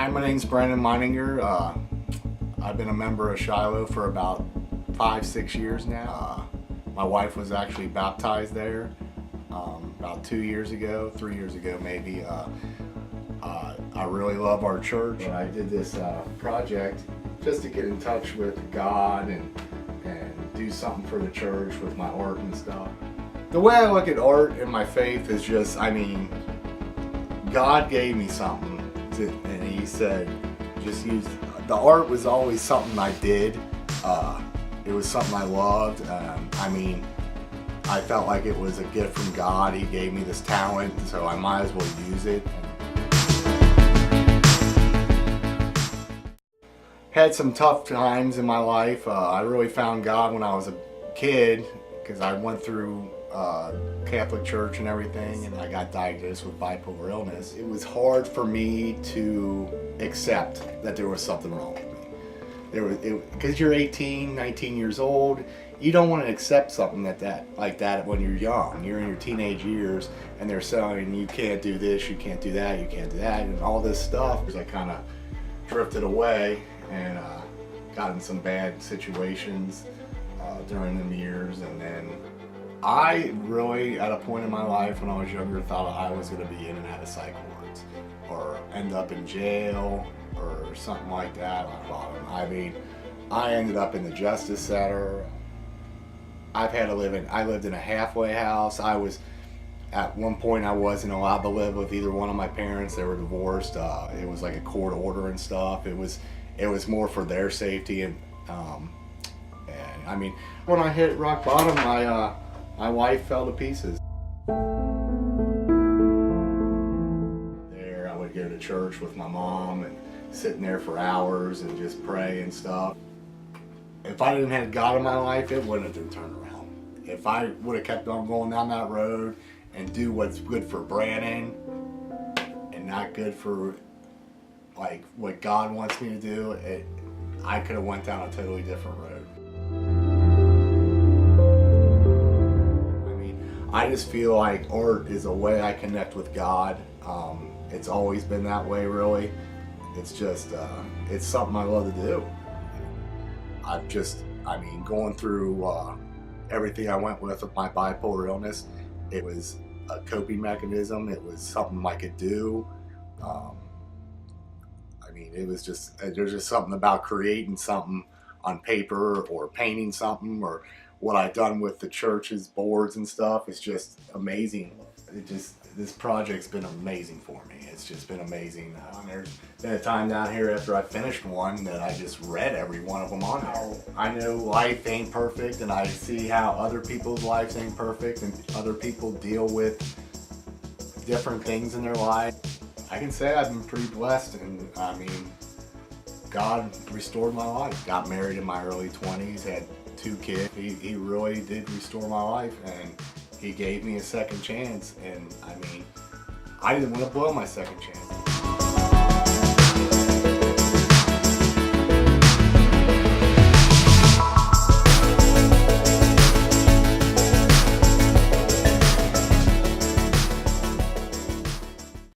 Hi, my name's Brandon Meininger. I've been a member of Shiloh for about 5-6 years now. My wife was actually baptized there about 2 years ago, 3 years ago maybe. I really love our church. I did this project just to get in touch with God and do something for the church with my art and stuff. The way I look at art and my faith is just, God gave me something and he said, just use, the art was always something I did. It was something I loved. I felt like it was a gift from God. He gave me this talent, so I might as well use it. Had some tough times in my life. I really found God when I was a kid because I went through Catholic church and everything, and I got diagnosed with bipolar illness. It was hard for me to accept that there was something wrong with me. Because you're 18, 19 years old, you don't want to accept something like that when you're young. You're in your teenage years, and they're saying you can't do this, you can't do that, you can't do that, and all this stuff. I kind of drifted away and got in some bad situations during them years, and then I really, at a point in my life when I was younger, thought I was going to be in and out of psych wards or end up in jail or something like that. I ended up in the Justice Center. I lived in a halfway house. At one point I wasn't allowed to live with either one of my parents. They were divorced. It was like a court order and stuff. It was more for their safety, and when I hit rock bottom, my wife fell to pieces. There, I would go to church with my mom and sitting there for hours and just pray and stuff. If I didn't have God in my life, it wouldn't have been turned around. If I would have kept on going down that road and do what's good for Brandon and not good for like what God wants me to do, I could have went down a totally different road. I just feel like art is a way I connect with God. It's always been that way, really. It's just, it's something I love to do. Going through everything I went with my bipolar illness, it was a coping mechanism. It was something I could do. There's just something about creating something on paper or painting something, or what I've done with the church's boards and stuff. It's just amazing. This project's been amazing for me. It's just been amazing. There's been a time down here after I finished one that I just read every one of them on there. I know life ain't perfect, and I see how other people's lives ain't perfect, and other people deal with different things in their life. I can say I've been pretty blessed, and God restored my life. Got married in my early 20s, had 2 kids. He really did restore my life, and he gave me a second chance, and I didn't want to blow my second chance.